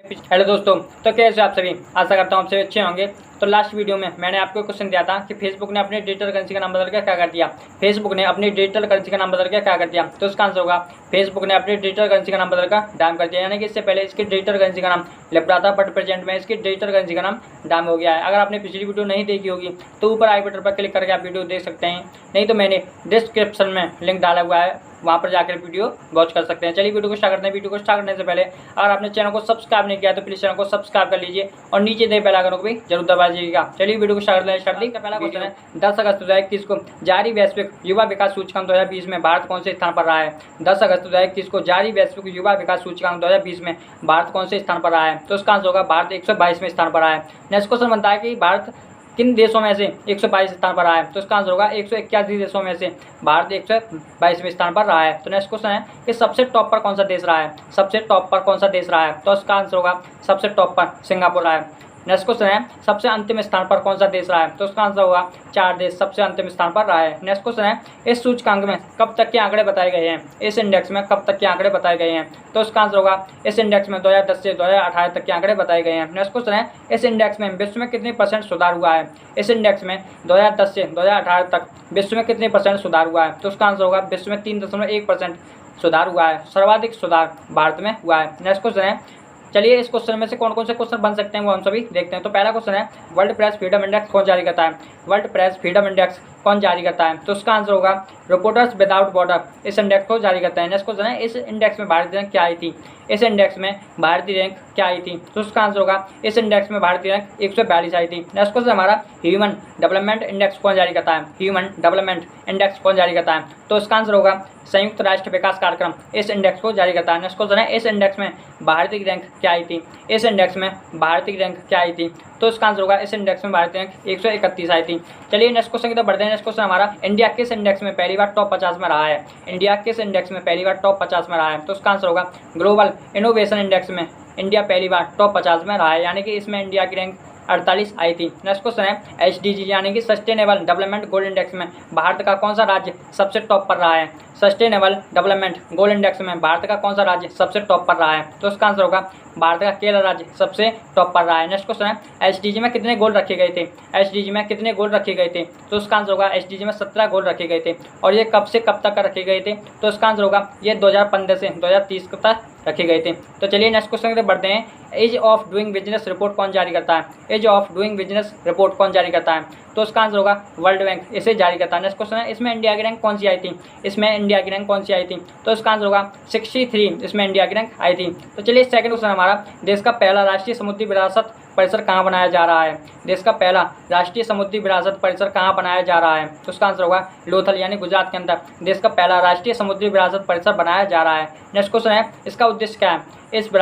Hello दोस्तों, तो कैसे आप सभी। आशा करता हूँ आप सभी अच्छे होंगे। तो लास्ट वीडियो में मैंने आपको क्वेश्चन दिया था कि फेसबुक ने अपने डिजिटल करेंसी का नाम बदल के क्या कर दिया। फेसबुक ने अपनी डिजिटल करेंसी का नाम बदल के क्या कर दिया, तो इसका आंसर होगा फेसबुक ने अपनी डिजिटल करेंसी का नाम बदल कर डाम कर दिया। यानी कि इससे पहले इसकी डिजिटल करेंसी का नाम लेप्टा था, बट प्रेजेंट में इसकी डिजिटल करेंसी का नाम डाम हो गया है। अगर आपने पिछली वीडियो नहीं देखी होगी तो ऊपर आई बटन पर क्लिक करके आप वीडियो देख सकते हैं, नहीं तो मैंने डिस्क्रिप्शन में लिंक डाला हुआ है, वहाँ पर जाकर वीडियो वॉच कर सकते हैं। चलिए वीडियो को स्टार्ट करते हैं। वीडियो को स्टार्ट करने से पहले अगर आपने चैनल को सब्सक्राइब नहीं किया तो प्लीज चैनल को सब्सक्राइब कर लीजिए और नीचे दे बेल आइकन को भी जरूर दबा दीजिएगा। चलिए वीडियो को स्टार्ट करते हैं। पहला क्वेश्चन है 10 अगस्त 2021 को जारी वैश्विक युवा विकास सूचकांक 2020 में भारत कौन से स्थान पर रहा है। 10 अगस्त 2021 को जारी वैश्विक युवा विकास सूचकांक 2020 में भारत कौन से स्थान पर रहा है, तो इसका आंसर होगा भारत 122वें स्थान पर रहा है। नेक्स्ट क्वेश्चन बनता है कि भारत किन देशों में से 122 स्थान पर रहा है, तो इसका आंसर होगा 181 देशों में से भारत 122वें स्थान पर रहा है। तो नेक्स्ट क्वेश्चन है कि सबसे टॉप पर कौन सा देश रहा है, सबसे टॉप पर कौन सा देश रहा है, तो इसका आंसर होगा सबसे टॉप पर सिंगापुर रहा है। नेक्स्ट क्वेश्चन है सबसे अंतिम स्थान पर कौन सा देश रहा है, तो उसका आंसर होगा 4 देश सबसे अंतिम स्थान पर रहा है। नेक्स्ट क्वेश्चन है इस सूचकांक में कब तक के आंकड़े बताए गए हैं, इस इंडेक्स में कब तक के आंकड़े बताए गए हैं, तो उसका आंसर होगा इस इंडेक्स में 2010 से 2018 तक के आंकड़े बताए गए हैं। नेक्स्ट क्वेश्चन है इस इंडेक्स में विश्व में कितने % सुधार हुआ है, इस इंडेक्स में 2010 से 2018 तक विश्व में कितने % सुधार हुआ है, तो उसका आंसर होगा विश्व में 3.1% सुधार हुआ है। सर्वाधिक सुधार भारत में हुआ है। नेक्स्ट क्वेश्चन है, चलिए इस क्वेश्चन में से कौन कौन से क्वेश्चन बन सकते हैं वो हम सभी देखते हैं। तो पहला क्वेश्चन है वर्ल्ड प्रेस फ्रीडम इंडेक्स कौन जारी करता है, वर्ल्ड प्रेस फ्रीडम इंडेक्स कौन जारी करता है, तो उसका आंसर होगा रिपोर्टर्स विदाउट बॉर्डर इस इंडेक्स को जारी करता है। नेक्स्ट क्वेश्चन है इस इंडेक्स में भारतीय रैंक क्या आई थी, इस इंडेक्स में भारतीय रैंक क्या आई थी, तो उसका आंसर होगा इस इंडेक्स में भारतीय रैंक 142 आई थी। नेक्स्ट क्वेश्चन हमारा ह्यूमन डेवलपमेंट इंडेक्स कौन जारी करता है, ह्यूमन डेवलपमेंट इंडेक्स कौन जारी करता है, तो उसका आंसर होगा संयुक्त राष्ट्र विकास कार्यक्रम इस इंडेक्स को जारी करता है। नेक्स्ट क्वेश्चन है इस इंडेक्स में भारतीय रैंक क्या आई थी, इस इंडेक्स में भारतीय रैंक क्या आई थी, तो इसका आंसर होगा इस इंडेक्स में भारतीय रैंक 131 आई थी। चलिए नेक्स्ट क्वेश्चन की तरफ बढ़ते हैं। नेक्स्ट क्वेश्चन हमारा इंडिया किस इंडेक्स में पहली बार टॉप 50 में रहा है, इंडिया किस इंडेक्स में पहली बार टॉप 50 में रहा है, तो उसका आंसर होगा ग्लोबल इनोवेशन इंडेक्स में इंडिया पहली बार टॉप 50 में रहा है, यानी कि इसमें इंडिया की रैंक 48 आई थी। नेक्स्ट क्वेश्चन है SDG यानी कि सस्टेनेबल डेवलपमेंट गोल इंडेक्स में भारत का कौन सा राज्य सबसे टॉप पर रहा है, सस्टेनेबल डेवलपमेंट गोल इंडेक्स में भारत का कौन सा राज्य सबसे टॉप पर रहा है, तो उसका आंसर होगा भारत का केरल राज्य सबसे टॉप पर रहा है। नेक्स्ट क्वेश्चन है SDG में कितने गोल रखे गए थे, SDG में कितने गोल रखे गए थे, तो उसका आंसर होगा SDG में 17 गोल रखे गए थे और ये कब से कब तक रखे गए थे, तो उसका आंसर होगा ये 2015 से 2030 तक रखे गए थे। तो चलिए नेक्स्ट क्वेश्चन की तरफ बढ़ते हैं। Ease of doing business report कौन जारी करता है, ease of doing business report कौन जारी करता है, तो उसका आंसर होगा वर्ल्ड बैंक इसे जारी करता है। नेक्स्ट क्वेश्चन है इसमें इंडिया की रैंक कौन सी आई थी, इसमें इंडिया की रैंक कौन सी आई थी, तो इसका आंसर होगा 63 इसमें इंडिया की रैंक आई थी। तो चलिए सेकंड क्वेश्चन हमारा देश का पहला राष्ट्रीय समुद्री विरासत परिसर कहाँ बनाया जा रहा है, देश का पहला राष्ट्रीय समुद्री विरासत परिसर कहाँ बनाया जा रहा है, तो उसका आंसर होगा लोथल यानी गुजरात के अंदर देश का पहला राष्ट्रीय समुद्री विरासत परिसर बनाया जा रहा है। नेक्स्ट क्वेश्चन है इसका उद्देश्य क्या है, इस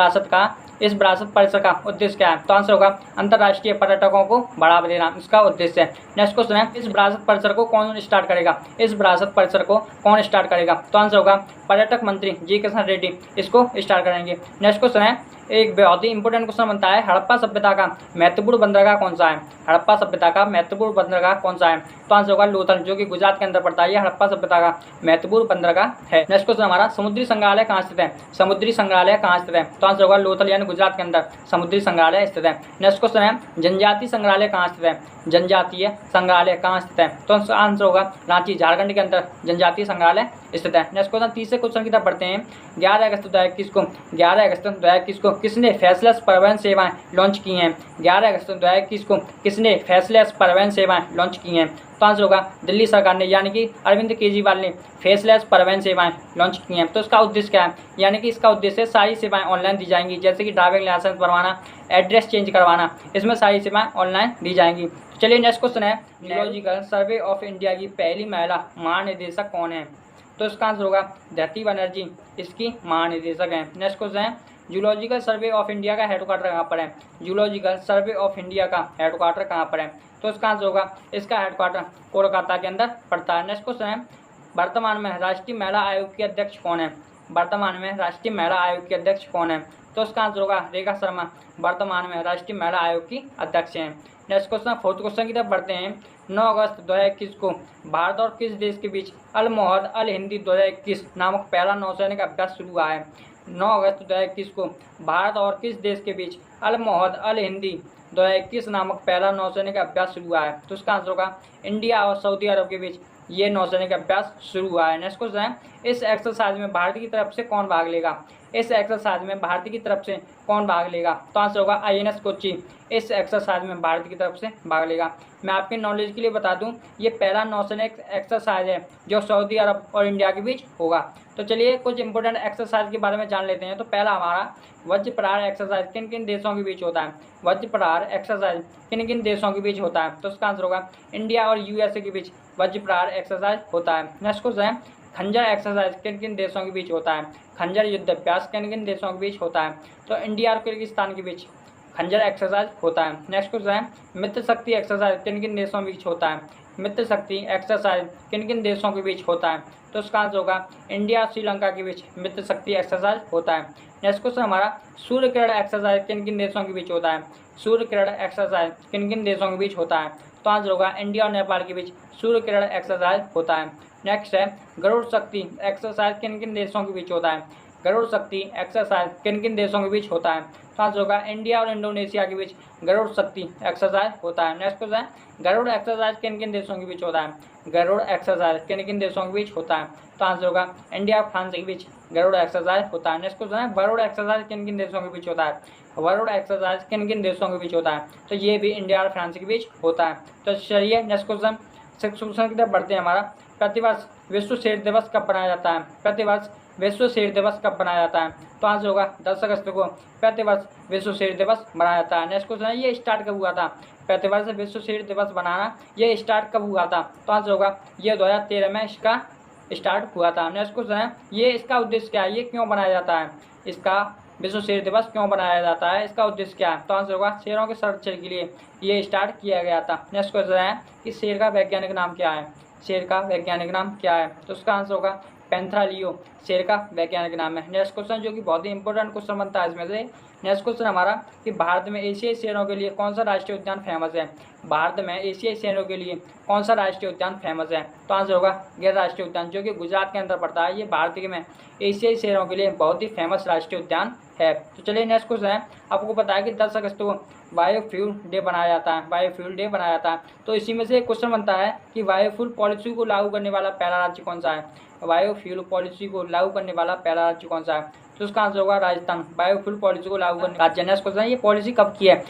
विरासत परिसर का उद्देश्य क्या है, तो आंसर होगा अंतर्राष्ट्रीय पर्यटकों को बढ़ावा देना इसका उद्देश्य है। नेक्स्ट क्वेश्चन है इस विरासत परिसर को कौन स्टार्ट करेगा, इस विरासत परिसर को कौन स्टार्ट करेगा, तो आंसर होगा पर्यटक मंत्री जी किशन रेड्डी इसको स्टार्ट करेंगे। नेक्स्ट क्वेश्चन है एक बहुत ही इंपॉर्टेंट क्वेश्चन बनता है हड़प्पा सभ्यता का महत्वपूर्ण बंदरगाह कौन सा है, हड़प्पा सभ्यता का महत्वपूर्ण बंदरगाह कौन सा है, तो आंसर होगा लोथल जो कि गुजरात के अंदर पड़ता है। ये हड़प्पा सभ्यता का महत्वपूर्ण बंदरगाह है। नेक्स्ट क्वेश्चन हमारा समुद्री संग्रहालय कहाँ स्थित है, समुद्री संग्रहालय कहाँ स्थित है, तो आंसर होगा लोथल यानी गुजरात के अंदर समुद्री संग्रहालय स्थित है। नेक्स्ट क्वेश्चन है जनजातीय संग्रहालय कहाँ स्थित है, जनजातीय संग्रहालय कहाँ स्थित है, तो आंसर होगा रांची झारखंड के अंदर जनजातीय संग्रहालय स्थित है। नेक्स्ट क्वेश्चन तीसरे क्वेश्चन की तरफ बढ़ते हैं। 11 अगस्त 2021 को किसने फैसलेस परिवहन सेवाएं लॉन्च की हैं, 11 अगस्त 2021 को किसने फैसलेस परिवहन सेवाएं लॉन्च की हैं, तो आंसर होगा दिल्ली सरकार ने यानी कि अरविंद केजरीवाल ने फेसलेस परिवहन सेवाएं लॉन्च की हैं। तो इसका उद्देश्य क्या है, यानी कि इसका उद्देश्य सारी सेवाएं ऑनलाइन दी जाएंगी, जैसे कि ड्राइविंग लाइसेंस बनवाना, एड्रेस चेंज करवाना, इसमें सारी सेवाएं ऑनलाइन दी जाएंगी। चलिए नेक्स्ट क्वेश्चन है जियोलॉजिकल सर्वे ऑफ इंडिया की पहली महिला महानिदेशक कौन है, तो इसका आंसर होगा धरती बनर्जी इसकी महानिदेशक हैं। नेक्स्ट क्वेश्चन है जूलॉजिकल सर्वे ऑफ इंडिया का हेडक्वार्टर कहाँ पर है, जूलॉजिकल सर्वे ऑफ इंडिया का हेडक्वार्टर कहाँ पर है, तो इसका आंसर होगा इसका हेडक्वार्टर कोलकाता के अंदर पड़ता है। नेक्स्ट क्वेश्चन है वर्तमान में राष्ट्रीय महिला आयोग की अध्यक्ष कौन है, वर्तमान में राष्ट्रीय महिला आयोग की अध्यक्ष कौन है, तो इसका आंसर होगा रेखा शर्मा वर्तमान में राष्ट्रीय महिला आयोग की अध्यक्ष हैं। नेक्स्ट क्वेश्चन फोर्थ क्वेश्चन की तरफ बढ़ते हैं। 9 अगस्त 2021 को भारत और किस देश के बीच अल मोहद अल हिंदी 2021 नामक पहला नौसैनिक अभ्यास शुरू हुआ है, 9 अगस्त 2021 को भारत और किस देश के बीच अल मोहद अल हिंदी 2021 नामक पहला नौसैनिक अभ्यास शुरू हुआ है? तो इसका आंसर होगा इंडिया और सऊदी अरब के बीच ये नौसैनिक अभ्यास शुरू हुआ है। नेक्स्ट क्वेश्चन है, इस एक्सरसाइज में भारत की तरफ से कौन भाग लेगा? इस एक्सरसाइज में भारत की तरफ से कौन भाग लेगा? तो आंसर होगा INS कोच्चि इस एक्सरसाइज में भारत की तरफ से भाग लेगा। मैं आपके नॉलेज के लिए बता दूं, ये पहला नौसैनिक एक्सरसाइज है जो सऊदी अरब और इंडिया के बीच होगा। तो चलिए कुछ इंपॉर्टेंट एक्सरसाइज के बारे में जान लेते हैं। तो पहला हमारा वज्र प्रहार एक्सरसाइज किन किन देशों के बीच होता है? वज्र प्रहार एक्सरसाइज किन किन देशों के बीच होता है? तो इसका आंसर होगा इंडिया और USA के बीच वज्र प्रहार एक्सरसाइज होता है। नेक्स्ट क्वेश्चन है, खंजर एक्सरसाइज किन किन देशों के बीच होता है? खंजर युद्ध अभ्यास किन किन देशों के बीच होता है? तो इंडिया और किर्गिस्तान के बीच खंजर एक्सरसाइज होता है। नेक्स्ट क्वेश्चन है, मित्र शक्ति एक्सरसाइज किन किन देशों के बीच होता है? मित्र शक्ति एक्सरसाइज किन किन देशों के बीच होता है? तो इसका आंसर होगा इंडिया और श्रीलंका के बीच मित्र शक्ति एक्सरसाइज होता है। नेक्स्ट क्वेश्चन हमारा, सूर्य किरण एक्सरसाइज किन किन देशों के बीच होता है? सूर्य किरण एक्सरसाइज किन किन देशों के बीच होता है? तो आंसर होगा इंडिया और नेपाल के बीच सूर्य किरण एक्सरसाइज होता है। नेक्स्ट है, गरुड़ शक्ति एक्सरसाइज किन किन देशों के बीच होता है? गरुड़ शक्ति एक्सरसाइज किन किन देशों के बीच होता है? तो आंसर होगा इंडिया और इंडोनेशिया के बीच गरुड़ शक्ति एक्सरसाइज होता है। नेक्स्ट क्वेश्चन है, गरुड़ एक्सरसाइज किन किन देशों के बीच होता है? गरुड़ एक्सरसाइज किन किन देशों के बीच होता है? तो आंसर होगा इंडिया और फ्रांस के बीच गरुड़ एक्सरसाइज होता है। नेक्स्ट क्वेश्चन है, वरुण एक्सरसाइज किन किन देशों के बीच होता है? वरुण एक्सरसाइज किन किन देशों के बीच होता है? तो ये भी इंडिया और फ्रांस के बीच होता है। तो चलिए नेक्स्ट क्वेश्चन क्वेश्चन की तरफ बढ़ते हैं हमारा, प्रतिवर्ष विश्व शेर दिवस कब मनाया जाता है? प्रतिवर्ष विश्व शेर दिवस कब मनाया जाता है? तो आंसर होगा 10 अगस्त को प्रतिवर्ष विश्व शेर दिवस मनाया जाता है। नेक्स्ट क्वेश्चन है, ये स्टार्ट कब हुआ था? प्रतिवर्ष विश्व शेर दिवस बनाना ये स्टार्ट कब हुआ था? तो आंसर होगा ये 2013 में इसका स्टार्ट हुआ था। नेक्स्ट क्वेश्चन है, ये इसका उद्देश्य क्या है? ये क्यों बनाया जाता है? इसका विश्व शेर दिवस क्यों बनाया जाता है? इसका उद्देश्य क्या है? तो आंसर होगा शेरों के संरक्षण के लिए ये स्टार्ट किया गया था। नेक्स्ट क्वेश्चन है कि शेर का वैज्ञानिक नाम क्या है? शेर का वैज्ञानिक नाम क्या है? तो उसका आंसर होगा पैंथरा लियो शेर का वैज्ञानिक नाम है। नेक्स्ट क्वेश्चन जो कि बहुत ही इंपॉर्टेंट क्वेश्चन बनता है इसमें से, नेक्स्ट क्वेश्चन हमारा कि भारत में एशियाई शेरों के लिए कौन सा राष्ट्रीय उद्यान फेमस है? भारत में एशियाई शेरों के लिए कौन सा राष्ट्रीय उद्यान फेमस है? तो आंसर होगा गिर राष्ट्रीय उद्यान जो कि गुजरात के अंदर पड़ता है। ये भारत में एशियाई शेरों के लिए बहुत ही फेमस राष्ट्रीय उद्यान है। तो चलिए नेक्स्ट क्वेश्चन है, आपको पता है कि 10 अगस्त को बायोफ्यूल डे बनाया जाता है। बायोफ्यूल डे बनाया जाता है, तो इसी में से एक क्वेश्चन बनता है कि बायोफ्यूल पॉलिसी को लागू करने वाला पहला राज्य कौन सा है? बायोफ्यूल पॉलिसी को लागू करने वाला पहला राज्य कौन सा है? तो उसका आंसर होगा राजस्थान। बायोफ्यूल पॉलिसी को लागू करने राज्य। नेक्स्ट क्वेश्चन है, ये पॉलिसी कब की है?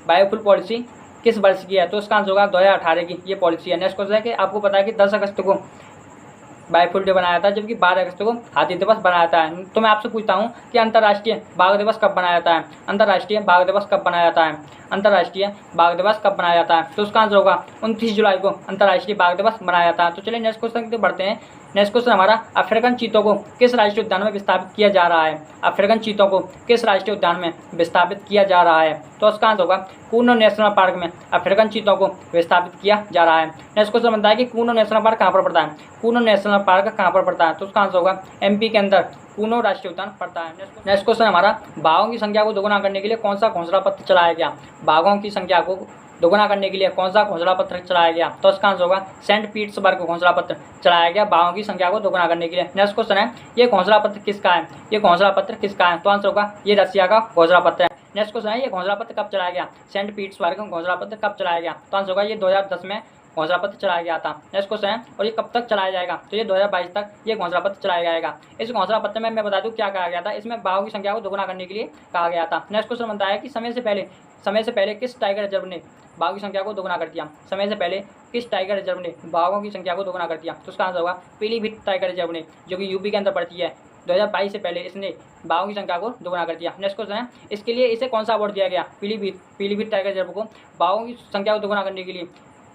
बायोफ्यूल पॉलिसी किस वर्ष की है? तो उसका आंसर होगा 2018 की ये पॉलिसी है। नेक्स्ट क्वेश्चन है कि आपको पता है कि 10 अगस्त को बायोफ्यूल डे बनाया था, जबकि 12 अगस्त को हाथी दिवस बनाया जाता है। तो मैं आपसे पूछता हूँ कि अंतर्राष्ट्रीय बाघ दिवस कब बनाया जाता है? अंतर्राष्ट्रीय बाघ दिवस कब बनाया जाता है? अंतर्राष्ट्रीय बाघ दिवस कब बनाया जाता है? तो उसका आंसर होगा 29 जुलाई को अंतर्राष्ट्रीय बाघ दिवस मनाया जाता है। तो चलिए नेक्स्ट क्वेश्चन की तरफ बढ़ते हैं। नेक्स्ट क्वेश्चन हमारा, अफ्रीकन चीतों को किस राष्ट्रीय उद्यान में विस्थापित किया जा रहा है? अफ्रीकन चीतों को किस राष्ट्रीय उद्यान में विस्थापित किया जा रहा है? तो उसका आंसर होगा कूनो नेशनल पार्क में अफ्रीकन चीतों को विस्थापित किया जा रहा है। नेक्स्ट क्वेश्चन बनता है कि कूनो नेशनल पार्क कहाँ पर पड़ता है? कूनो नेशनल पार्क कहाँ पर पड़ता है? तो उसका आंसर होगा MP के अंदर कूनो राष्ट्रीय उद्यान पड़ता है। नेक्स्ट क्वेश्चन हमारा, बाघों की संख्या को दोगुना करने के लिए कौन सा घोषणा पत्र चलाया गया? बाघों की संख्या को दोगुना करने के लिए कौन सा घोषणा पत्र चलाया गया? तो इसका आंसर होगा सेंट पीटर्सबर्ग घोषणा पत्र चलाया गया बाघों की संख्या को दोगुना करने के लिए। नेक्स्ट क्वेश्चन है, ये घोषणा पत्र किसका है? ये घोषणा पत्र किसका है? तो आंसर होगा ये रसिया का घोषणा पत्र है। नेक्स्ट क्वेश्चन है, ये घोषणा पत्र कब चलाया गया? सेंट पीटर्सबर्ग घोषणा पत्र कब चलाया गया? तो आंसर होगा ये 2010 में घोषणा पत्र चलाया गया था। नेक्स्ट क्वेश्चन है, और ये कब तक चलाया जाएगा? तो ये 2022 तक ये घोषणा पत्र चलाया जाएगा। इस घोषणा पत्र में मैं बता दूं क्या कहा गया था, इसमें बाघों की संख्या को दोगुना करने के लिए कहा गया था। नेक्स्ट क्वेश्चन बनता है कि समय से पहले किस टाइगर रिजर्व ने बाघों की संख्या को दोगुना कर दिया? समय से पहले किस टाइगर रिजर्व ने बाघों की संख्या को दोगुना कर दिया? तो उसका आंसर होगा पीलीभीत टाइगर रिजर्व ने, जो कि यूपी के अंदर पड़ती है। 2022 से पहले इसने बाघों की संख्या को दोगुना कर दिया। नेक्स्ट क्वेश्चन है, इसके लिए इसे कौन सा अवार्ड दिया गया? पीलीभीत टाइगर रिजर्व को बाघों की संख्या को दोगुना करने के लिए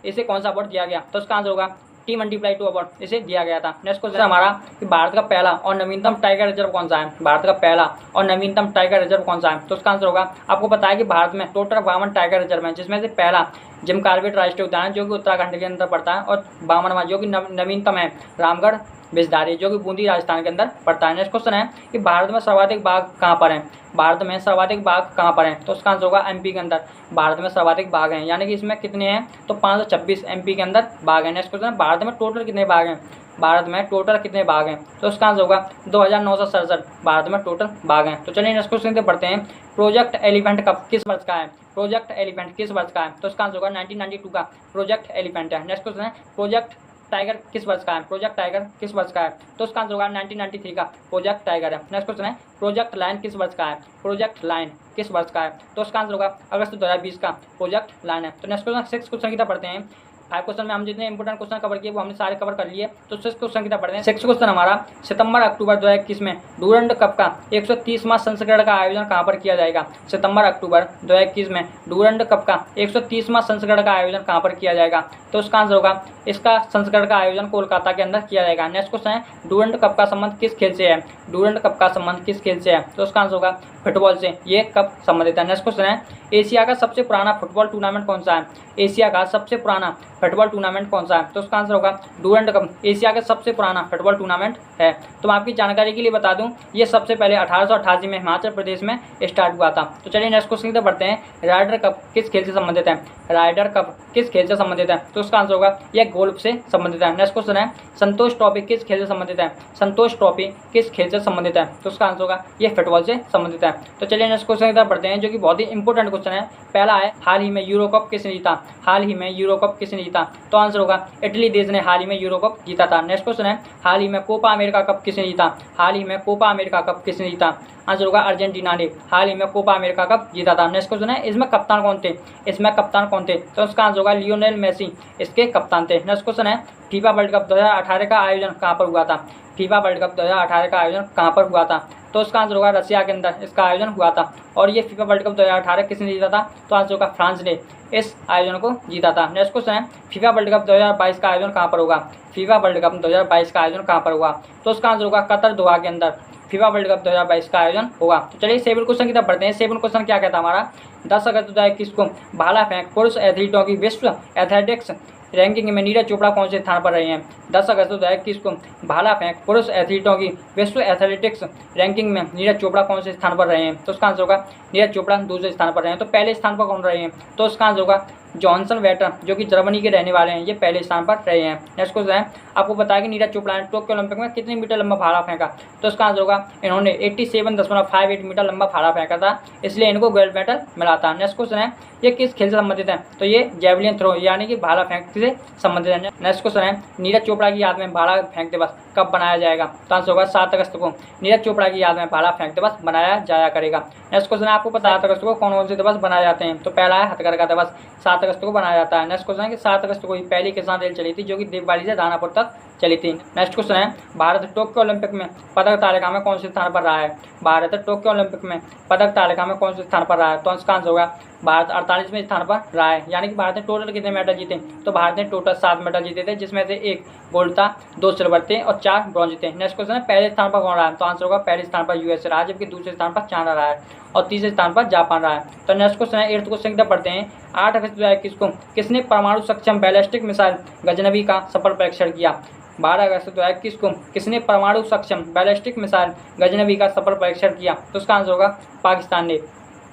इसे कौन सा अवार्ड दिया गया? तो उसका आंसर होगा T×2 अवार्ड इसे दिया गया था। नेक्स्ट क्वेश्चन हमारा कि भारत का पहला और नवीनतम टाइगर रिजर्व कौन सा है? भारत का पहला और नवीनतम टाइगर रिजर्व कौन सा है? तो उसका आंसर होगा, आपको पता है कि भारत में टोटल 52 टाइगर रिजर्व है, जिसमें से पहला जिम कॉर्बेट राष्ट्रीय उद्यान जो कि उत्तराखंड के अंदर पड़ता है, और 52वां जो कि नवीनतम है रामगढ़ बिजधारी जो कि बूंदी राजस्थान के अंदर पड़ता है। नेक्स्ट क्वेश्चन है कि भारत में सर्वाधिक बाघ कहाँ पर हैं? भारत में सर्वाधिक बाघ कहाँ पर हैं? तो उसका आंसर होगा MP के अंदर भारत में सर्वाधिक बाघ हैं, यानी कि इसमें कितने हैं? तो 526 MP के अंदर बाघ हैं। नेक्स्ट क्वेश्चन है, भारत में टोटल कितने बाघ हैं? भारत में टोटल कितने बाघ हैं? तो उसका आंसर होगा 2967 भारत में टोटल बाघ हैं। तो चलिए नेक्स्ट क्वेश्चन पढ़ते हैं। प्रोजेक्ट एलिफेंट कब किस वर्ष का है? प्रोजेक्ट एलिफेंट किस वर्ष का है? तो उसका आंसर होगा 1992 का प्रोजेक्ट एलिफेंट है। नेक्स्ट क्वेश्चन है प्रोजेक्ट टाइगर किस वर्ष का है? प्रोजेक्ट टाइगर किस वर्ष का है? तो उसका आंसर होगा 1993 का प्रोजेक्ट टाइगर है। नेक्स्ट क्वेश्चन है प्रोजेक्ट लाइन किस वर्ष का है? प्रोजेक्ट लाइन किस वर्ष का है? तो उसका आंसर होगा अगस्त 2020 का प्रोजेक्ट लाइन है। तो नेक्स्ट क्वेश्चन 6 क्वेश्चन की तरफ पढ़ते हैं। 5 क्वेश्चन में हम जितने इंपोर्टेंट क्वेश्चन कवर किए वो हमने सारे कवर कर लिए। तो 6 क्वेश्चन की तरफ पढ़ते हैं। 6 क्वेश्चन हमारा सितंबर अक्टूबर 2021 में डूरंड कप का 130वां संस्करण का आयोजन कहाँ पर किया जाएगा? सितंबर अक्टूबर 2021 में डूरंड कप का 130वां संस्करण का आयोजन कहाँ पर किया जाएगा? तो उसका आंसर होगा इसका संस्करण का आयोजन कोलकाता के अंदर किया जाएगा। नेक्स्ट क्वेश्चन है डूरंड कप का संबंध किस खेल से है? डूरंड कप का संबंध किस खेल से है? तो उसका आंसर होगा फुटबॉल से ये कप संबंधित है। नेक्स्ट क्वेश्चन है एशिया का सबसे पुराना फुटबॉल टूर्नामेंट कौन सा है? एशिया का सबसे पुराना फुटबॉल टूर्नामेंट कौन सा है? तो उसका आंसर होगा डूरंड कप एशिया का सबसे पुराना फुटबॉल टूर्नामेंट है। तो मैं आपकी जानकारी के लिए बता दूं ये सबसे पहले 1888 में हिमाचल प्रदेश में स्टार्ट हुआ था। तो चलिए नेक्स्ट क्वेश्चन की तरफ बढ़ते हैं। राइडर कप किस खेल से संबंधित है? राइडर कप किस खेल से संबंधित है? तो उसका आंसर होगा यह गोल्फ से संबंधित है। नेक्स्ट क्वेश्चन है संतोष ट्रॉफी किस खेल से संबंधित है? संतोष ट्रॉफी किस खेल से संबंधित है? तो उसका आंसर होगा यह फुटबॉल से संबंधित है। तो चलिए नेक्स्ट क्वेश्चन की तरफ बढ़ते हैं जो कि बहुत ही इंपॉर्टेंट क्वेश्चन है। पहला है हाल ही में यूरो कप किसने जीता? हाल ही में यूरो कप किसने जीता? तो आंसर होगा इटली देश ने हाल ही में यूरो कप जीता था। नेक्स्ट क्वेश्चन है हाल ही में कोपा अमेरिका कप किसने जीता? हाल ही में कोपा अमेरिका कप किसने जीता? आंसर होगा अर्जेंटीना ने हाल ही में कोपा अमेरिका कप जीता था। नेक्स्ट क्वेश्चन है इसमें कप्तान कौन थे? इसमें कप्तान कौन थे? तो उसका आंसर होगा लियोनेल मेसी इसके कप्तान थे। नेक्स्ट क्वेश्चन है फीफा वर्ल्ड कप 2018 का आयोजन कहाँ पर हुआ था? फीफा वर्ल्ड कप 2018 का आयोजन कहाँ पर हुआ था? तो उसका आंसर होगा रसिया के अंदर इसका आयोजन हुआ था। और ये फीफा वर्ल्ड कप 2018 किसने जीता था? तो आंसर होगा फ्रांस ने इस आयोजन को जीता था। नेक्स्ट क्वेश्चन है फीफा वर्ल्ड कप 2022 का आयोजन कहाँ पर होगा? फीफा वर्ल्ड कप 2022 का आयोजन कहाँ पर होगा? तो उसका आंसर होगा कतर दोहा के अंदर फीफा वर्ल्ड कप 2022 का आयोजन होगा। तो चलिए 7 क्वेश्चन की तरफ बढ़ते हैं। 7 क्वेश्चन क्या कहता है हमारा 10 अगस्त 2021 को भाला फेंक पुरुष एथलीटों की विश्व एथलेटिक्स रैंकिंग में नीरज चोपड़ा कौन से स्थान पर रहे हैं? 10 अगस्त 2021 को भाला फेंक पुरुष एथलीटों की विश्व एथलेटिक्स रैंकिंग में नीरज चोपड़ा कौन से स्थान पर रहे हैं? तो उसका आंसर होगा नीरज चोपड़ा दूसरे स्थान पर रहे हैं। तो पहले स्थान पर कौन रहे हैं? तो उसका आंसर होगा जॉनसन वेटर जो कि जर्मनी के रहने वाले हैं, ये पहले स्थान पर रहे हैं। नेक्स्ट क्वेश्चन है आपको बताया कि नीरज चोपड़ा ने टोक्यो ओलंपिक में कितने मीटर लंबा भाला फेंका? तो उसका आंसर होगा इन्होंने 87.58 मीटर लंबा भाला फेंका था, इसलिए इनको गोल्ड मेडल मिला था। नेक्स्ट क्वेश्चन है ये किस खेल से संबंधित है? तो ये जेवलिन थ्रो यानी कि भाला फेंक से संबंधित है। नेक्स्ट क्वेश्चन है नीरज चोपड़ा की याद में भाला फेंक दिवस कब बनाया जाएगा? तो आंसर होगा 7 अगस्त को नीरज चोपड़ा की याद में भाला फेंक दिवस बनाया जाया करेगा। नेक्स्ट क्वेश्चन है आपको पता है 7 अगस्त को कौन कौन से दिवस बनाए जाते हैं? तो पहला है हथकरघा दिवस 7 अगस्त को बनाया जाता है। नेक्स्ट क्वेश्चन है कि 7 अगस्त को ही पहली किसान रेल चली थी जो कि देववाड़ी से दानापुर तक चली थी। नेक्स्ट क्वेश्चन है भारत टोक्यो ओलंपिक में पदक तालिका में कौन से स्थान पर रहा है? भारत टोक्यो ओलंपिक में पदक तालिका में कौन से स्थान पर रहा है? तो इसका आंसर होगा भारत 48वें स्थान पर रहा है। यानी कि भारत ने टोटल कितने मेडल जीते? तो भारत ने टोटल 7 मेडल जीते थे, जिसमें से 1 गोल्ड था, 2 सिल्वर थे और 4 ब्रॉन्ज थे। नेक्स्ट क्वेश्चन है पहले स्थान पर कौन रहा है? तो आंसर होगा पहले स्थान पर यूएसए रहा, जबकि दूसरे स्थान पर चाइना रहा है और तीसरे स्थान पर जापान रहा है। तो नेक्स्ट क्वेश्चन है 8th क्वेश्चन की तरफ पढ़ते हैं। 8 अगस्त 2021 को किसने परमाणु सक्षम बैलिस्टिक मिसाइल गजनवी का सफल परीक्षण किया? 12 अगस्त 2021 को किसने परमाणु सक्षम बैलिस्टिक मिसाइल गजनवी का सफल परीक्षण किया? तो उसका आंसर होगा पाकिस्तान ने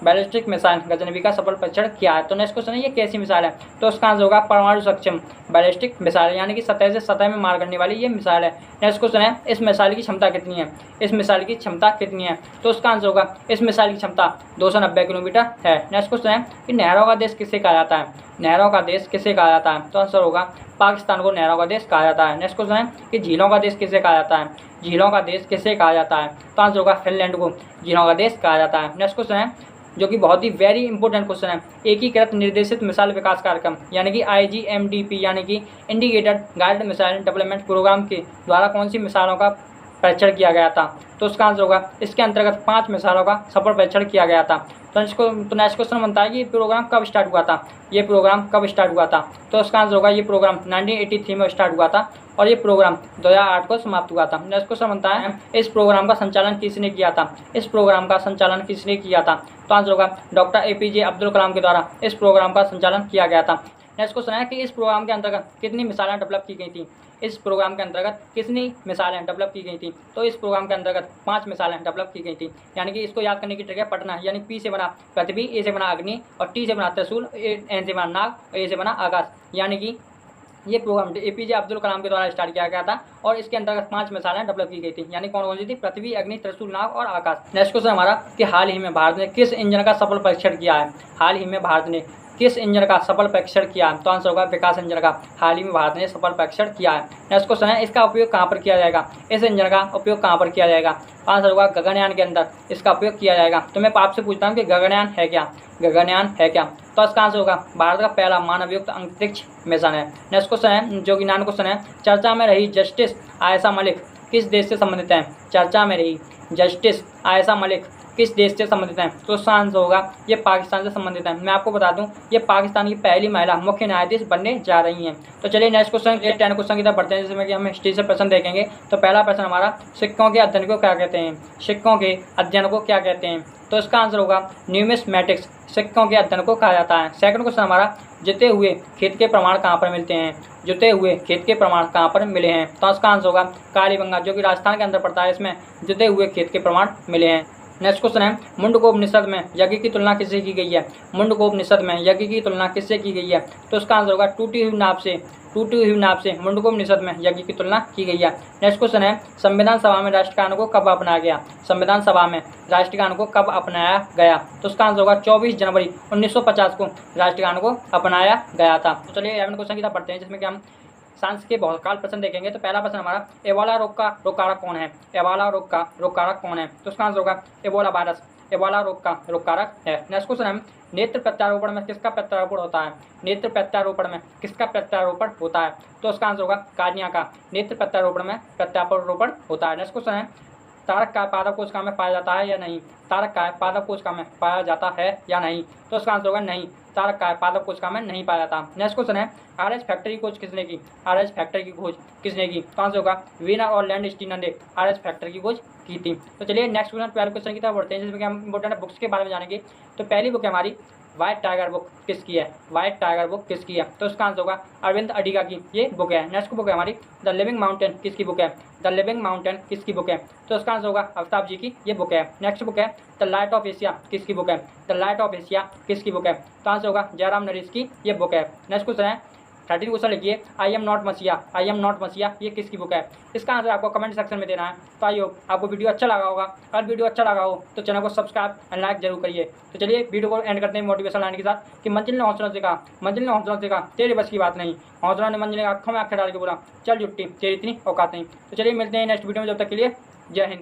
बैलिस्टिक मिसाइल गजनवी का सफल परीक्षण किया है। तो नेक्स्ट क्वेश्चन है ये कैसी मिसाइल है? तो उसका आंसर होगा परमाणु सक्षम बैलिस्टिक मिसाइल, यानी कि सतह से सतह में मार करने वाली ये मिसाइल है। नेक्स्ट क्वेश्चन है इस मिसाइल की क्षमता कितनी है? इस मिसाइल की क्षमता कितनी है? तो उसका आंसर होगा इस मिसाइल की क्षमता 290 किलोमीटर है। नेक्स्ट क्वेश्चन है कि नहरों का देश किसे कहा जाता है? नहरों का देश किसे कहा जाता है? तो आंसर होगा पाकिस्तान को नहरों का देश कहा जाता है। नेक्स्ट क्वेश्चन है कि झीलों का देश किसे कहा जाता है? झीलों का देश किसे कहा जाता है? तो आंसर होगा फिनलैंड को झीलों का देश कहा जाता है। नेक्स्ट क्वेश्चन है जो कि बहुत ही वेरी इंपॉर्टेंट क्वेश्चन है, एकीकृत निर्देशित मिसाइल विकास कार्यक्रम यानी कि IGMDP यानी कि indicated guided missile development programme के द्वारा कौन सी मिसाइलों का परीक्षण किया गया था? तो उसका आंसर होगा इसके अंतर्गत 5 मिसाइलों का सफल परीक्षण किया गया था। तो नेक्स्ट क्वेश्चन बनता है कि ये प्रोग्राम कब स्टार्ट हुआ था? ये प्रोग्राम कब स्टार्ट हुआ था? तो उसका आंसर होगा ये प्रोग्राम 1983 में स्टार्ट हुआ था और ये प्रोग्राम 2008 को समाप्त हुआ था। नेक्स्ट क्वेश्चन बनता है इस प्रोग्राम का संचालन किसने किया था? इस प्रोग्राम का संचालन किसने किया था? तो आंसर होगा डॉक्टर APJ अब्दुल कलाम के द्वारा इस प्रोग्राम का संचालन किया गया था। नेक्स्ट क्वेश्चन है कि इस प्रोग्राम के अंतर्गत कितनी मिसाइलें डेवलप की गई थी? इस प्रोग्राम के अंतर्गत कितनी मिसाइलें डेवलप की गई थी? तो इस प्रोग्राम के अंतर्गत 5 मिसाइलें डेवलप की गई थी। यानी कि इसको याद करने की ट्रिक है पटना, यानी P से बना पृथ्वी, A से बना अग्नि और T से बना त्रिशूल, N से बना नाग और A से बना आकाश, यानी कि ये प्रोग्राम एपीजे अब्दुल कलाम के द्वारा स्टार्ट किया गया था और इसके अंतर्गत 5 मिसाइलें डेवलप की गई थी। यानी कौन कौन सी थी? पृथ्वी, अग्नि, त्रिशूल, नाग और आकाश। नेक्स्ट क्वेश्चन हमारा कि हाल ही में भारत ने किस इंजन का सफल परीक्षण किया है? हाल ही में भारत ने किस इंजन का सफल परीक्षण किया है? तो आंसर होगा विकास इंजन का हाल ही में भारत ने सफल परीक्षण किया है। नेक्स्ट क्वेश्चन है इसका उपयोग कहाँ पर किया जाएगा? इस इंजन का उपयोग कहाँ पर किया जाएगा? आंसर होगा गगनयान के अंदर इसका उपयोग किया जाएगा। तो मैं आपसे पूछता हूँ कि गगनयान है क्या? गगनयान है क्या? तो इसका आंसर होगा भारत का पहला मानवयुक्त अंतरिक्ष मिशन है। नेक्स्ट क्वेश्चन है जो कि 9 क्वेश्चन है, चर्चा में रही जस्टिस आयशा मलिक किस देश से संबंधित है? चर्चा में रही जस्टिस आयशा मलिक किस देश से संबंधित है? तो इसका आंसर होगा ये पाकिस्तान से संबंधित है। मैं आपको बता दूं ये पाकिस्तान की पहली महिला मुख्य न्यायाधीश बनने जा रही हैं। तो चलिए नेक्स्ट क्वेश्चन 10 क्वेश्चन की तरफ बढ़ते हैं, जिसमें कि हम हिस्ट्री से प्रश्न देखेंगे। तो पहला प्रश्न हमारा सिक्कों के अध्ययन को क्या कहते हैं? सिक्कों के अध्ययन को क्या कहते हैं? तो इसका आंसर होगा न्यूमिस्मैटिक्स सिक्कों के अध्ययन को कहा जाता है। सेकंड क्वेश्चन हमारा जुते हुए खेत के प्रमाण कहाँ पर मिलते हैं? जुते हुए खेत के प्रमाण कहाँ पर मिले हैं? तो इसका आंसर होगा कालीबंगा जो कि राजस्थान के अंदर पड़ता है, इसमें जुते हुए खेत के प्रमाण मिले हैं। नेक्स्ट क्वेश्चन है मुंडकोपनिषद में यज्ञ की तुलना किससे की गई है? मुंडकोपनिषद में यज्ञ की तुलना किससे की गई है? तो इसका आंसर होगा टूटी हुई नाव से मुंडकोपनिषद में यज्ञ की तुलना की गई है। नेक्स्ट क्वेश्चन है संविधान सभा में राष्ट्रगान को कब अपनाया गया? संविधान सभा में राष्ट्रगान को कब अपनाया गया? तो इसका आंसर होगा 24 जनवरी 1950 को राष्ट्रगान को अपनाया गया था। तो चलिए 11 क्वेश्चन की तरफ पढ़ते हैं, जिसमें कि हम सांस के बहुत काल प्रश्न देखेंगे। तो पहला प्रश्न हमारा एबोला रोग का रोगकारक कौन है? एबोला रोग का रोगकारक कौन है? तो उसका आंसर होगा एबोला वायरस एबोला रोग का रोगकारक है। नेक्स्ट क्वेश्चन है नेत्र प्रत्यारोपण में किसका प्रत्यारोपण होता है? नेत्र प्रत्यारोपण में किसका प्रत्यारोपण होता है? तो उसका आंसर होगा कार्निया का नेत्र प्रत्यारोपण में प्रत्यारोपण होता है। नेक्स्ट क्वेश्चन है तारक का पादप कोशिका में पाया जाता है या नहीं? तारक का पादप कोशिका में पाया जाता है या नहीं? तो उसका आंसर होगा नहीं, तारक का पादप कोशिका में नहीं पाया जाता। नेक्स्ट क्वेश्चन है RH फैक्ट्री की खोज किसने की? RH फैक्ट्री की खोज किसने की? तो आंसर होगा वीनर और लैंडस्टीनर ने RH फैक्ट्री की खोज की थी। तो चलिए नेक्स्ट क्वेश्चन 12 क्वेश्चन की तरफ बढ़ते हैं, जिसमें कि हम इंपोर्टेंट बुक्स के बारे में जानेंगे। तो पहली बुक है हमारी व्हाइट टाइगर बुक किसकी है? व्हाइट टाइगर बुक किसकी है? तो उसका आंसर होगा अरविंद अडिगा की ये बुक है। नेक्स्ट बुक है हमारी द लिविंग माउंटेन किसकी बुक है? द लिविंग माउंटेन किसकी बुक है? तो उसका आंसर होगा अमिताभ जी की ये बुक है। नेक्स्ट बुक है द लाइट ऑफ एशिया किसकी बुक है? द लाइट ऑफ एशिया किसकी बुक है? तो आंसर होगा जयराम नरेश की ये बुक है। नेक्स्ट क्वेश्चन है 13 क्वेश्चन लिखिए आई एम नॉट मसीहा ये किसकी बुक है? इसका आंसर आपको कमेंट सेक्शन में देना है। तो आई होप आपको वीडियो अच्छा लगा होगा। अगर वीडियो अच्छा लगा हो तो चैनल को सब्सक्राइब एंड लाइक जरूर करिए। तो चलिए वीडियो को एंड करते हैं मोटिवेशन लाइन के साथ कि मंजिल ने हौसलों से कहा तेरे बस की बात नहीं। हौसलों ने मंजिल ने आँखों में आँखें डाल के बोला चल जुट्टी तेरी इतनी औकात नहीं। तो चलिए मिलते हैं नेक्स्ट वीडियो में, जब तक के लिए जय हिंद।